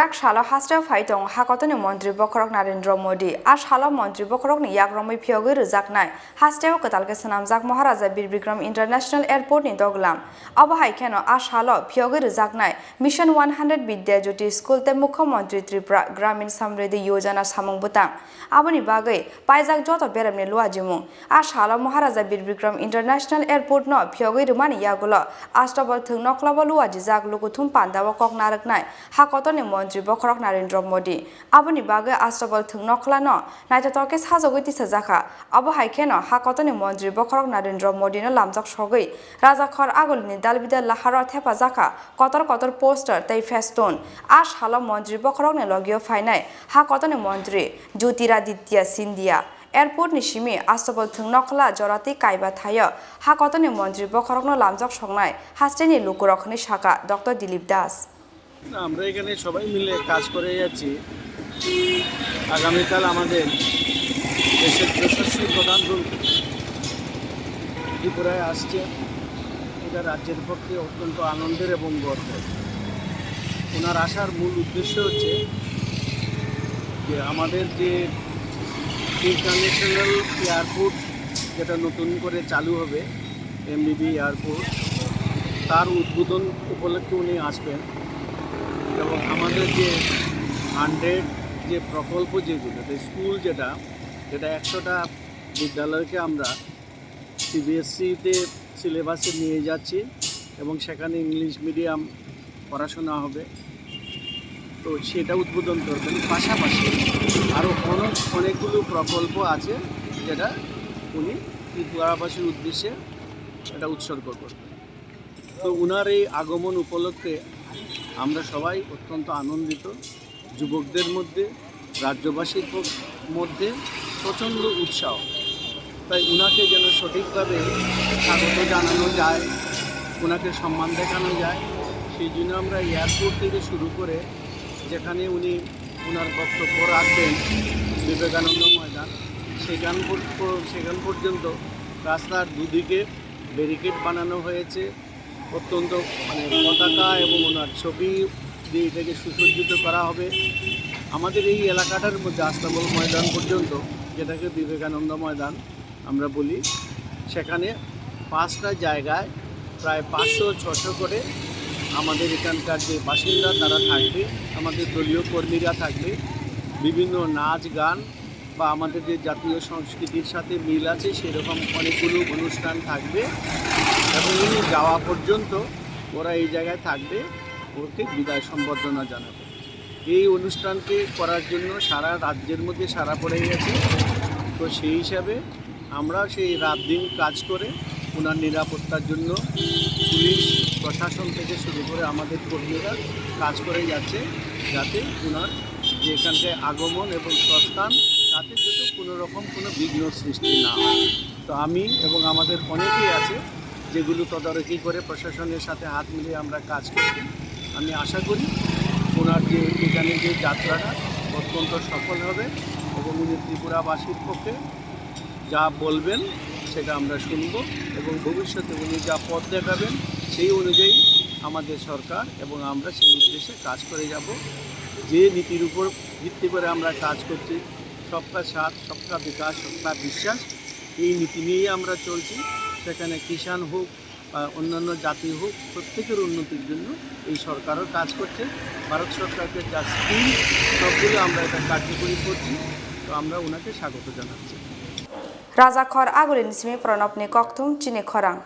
ग्राक सालो हास्टेव फाइटं हाकतनि मन्त्री बखरक नरेन्द्र मोदी आ सालो मन्त्री बखरकनि याग्रमै फियगै रोजाकनाय हास्टेव कतालके सनामजाक महाराजा बीर बिक्रम इंटरनेशनल एयरपोर्टनि दगलाम अब हाइकेनो आ सालो फियगै रोजाकनाय मिशन 100 विद्या ज्योति स्कूल ते मुख्यमंत्री त्रिपुरा ग्रामीण समृद्धि योजना सामुं बुतां आबनि बागै पाइजाक जत बेरामनि लुआजिमुं आ सालो महाराजा बीर बिक्रम इंटरनेशनल एयरपोर्ट न फियगै रोमानि यागुल आस्टबल थों नखलाबो लुआजिजाक लुकुथुम पान्दाव कक नारकनाय हाकतनि मन्त्री बखरक नरेन्द्र मोदी आबनि बागै आस्टबल थों नखला न नाइथाथके साजगै तिसा जाखा अब हाइकेनो हाकतनि मन्त्री बखरक नरेन्द्र मोदी न लामजाक सगै राजाखर आगलनि दालबिदा लाहार थेपा जाखा कतर कतर पोस्टर तै फेस्टुन आ सालो मन्त्री बखरकनि लगियो फाइनाय हाकतनि मन्त्री ज्योतिरादित्य सिंधिया एयरपोर्ट नि सिमी आस्टबल थों नखला जराति काइबा थायो हाकतनि मन्त्री बखरकनो लामजाक संनाय हास्टेनि लुकुरखनि शाखा डॉक्टर दिलीप दास আমরা এখানে সবাই মিলে কাজ করে যাচ্ছি। আগামীকাল আমাদের দেশের যশস্বী প্রধানমন্ত্রী ত্রিপুরায় আসছে। এটা রাজ্যের পক্ষে অত্যন্ত আনন্দের এবং গর্বের। ওনার আসার মূল উদ্দেশ্য হচ্ছে যে আমাদের যে ইন্টারন্যাশনাল এয়ারপোর্ট যেটা নতুন করে চালু হবে এমবিবি এয়ারপোর্ট, তার উদ্বোধন উপলক্ষে উনি আসবেন এবং আমাদের যে 100 যে প্রকল্প যেগুলো স্কুল যেটা 100টা বিদ্যালয়কে আমরা সিবিএসসিতে সিলেবাসে নিয়ে যাচ্ছি এবং সেখানে ইংলিশ মিডিয়াম পড়াশোনা হবে, তো সেটা উদ্বোধন করবেন। পাশাপাশি আরও অনেকগুলো প্রকল্প আছে যেটা উনি ত্রিপুরাবাসীর উদ্দেশ্যে এটা উৎসর্গ করবেন। তো ওনার এই আগমন উপলক্ষে আমরা সবাই অত্যন্ত আনন্দিত। যুবকদের মধ্যে, রাজ্যবাসীর মধ্যে প্রচণ্ড উৎসাহ। তাই ওনাকে যেন সঠিকভাবে স্বাগত জানানো যায়, ওনাকে সম্মান দেখানো যায়, সেই জন্য আমরা এয়ারপোর্ট থেকে শুরু করে যেখানে উনি ওনার বক্তব্য রাখবেন বিবেকানন্দ ময়দান, সেখান পর্যন্ত রাস্তার দুদিকে ব্যারিকেড বানানো হয়েছে। অত্যন্ত পতাকা এবং ওনার ছবি দিয়ে এটাকে সুসজ্জিত করা হবে। আমাদের এই এলাকাটার মধ্যে আস্তাবল ময়দান পর্যন্ত, যেটাকে বিবেকানন্দ ময়দান আমরা বলি, সেখানে 5টা জায়গায় প্রায় 500-600 করে আমাদের এখানকার যে বাসিন্দা তারা থাকবে, আমাদের দলীয় কর্মীরা থাকবে, বিভিন্ন নাচ গান বা আমাদের যে জাতীয় সংস্কৃতির সাথে মিল আছে সেরকম অনেকগুলো অনুষ্ঠান থাকবে এবং উনি যাওয়া পর্যন্ত ওরা এই জায়গায় থাকবে, ওকে বিদায় সম্বর্ধনা জানাবে। এই অনুষ্ঠানকে করার জন্য সারা রাজ্যের মধ্যে সাড়া পড়ে গেছে। তো সেই হিসাবে আমরা সেই রাত দিন কাজ করে ওনার নিরাপত্তার জন্য পুলিশ প্রশাসন থেকে শুরু করে আমাদের কর্মীরা কাজ করে যাচ্ছে, যাতে ওনার যে এখানকার আগমন এবং প্রস্থান তাতে যাতে কোনো রকম কোনো বিঘ্ন সৃষ্টি না হয়। তো আমি এবং আমাদের অনেকেই আছে যেগুলো তদারকি করে প্রশাসনের সাথে হাত মিলিয়ে আমরা কাজ করছি। আমি আশা করি ওনার যে এখানে যে যাত্রাটা অত্যন্ত সফল হবে এবং উনি ত্রিপুরাবাসীর পক্ষে যা বলবেন সেটা আমরা শুনব এবং ভবিষ্যতে উনি যা পথ দেখাবেন সেই অনুযায়ী আমাদের সরকার এবং আমরা সেই উদ্দেশ্যে কাজ করে যাব। যে নীতির উপর ভিত্তি করে আমরা কাজ করছি, সবকা সাথ, সবকা বিকাশ, সবকা বিশ্বাস, এই নীতি নিয়েই আমরা চলছি। সেখানে কিষাণ হোক বা অন্যান্য জাতি হোক, প্রত্যেকের উন্নতির জন্য এই সরকারও কাজ করছে। ভারত সরকারের যা স্কিম সবগুলো আমরা এটা কার্যকরী করছি। তো আমরা ওনাকে স্বাগত জানাচ্ছি। রাজাখর আগুলিন সিমি প্রণবনি ককথুম চিনি খরাং।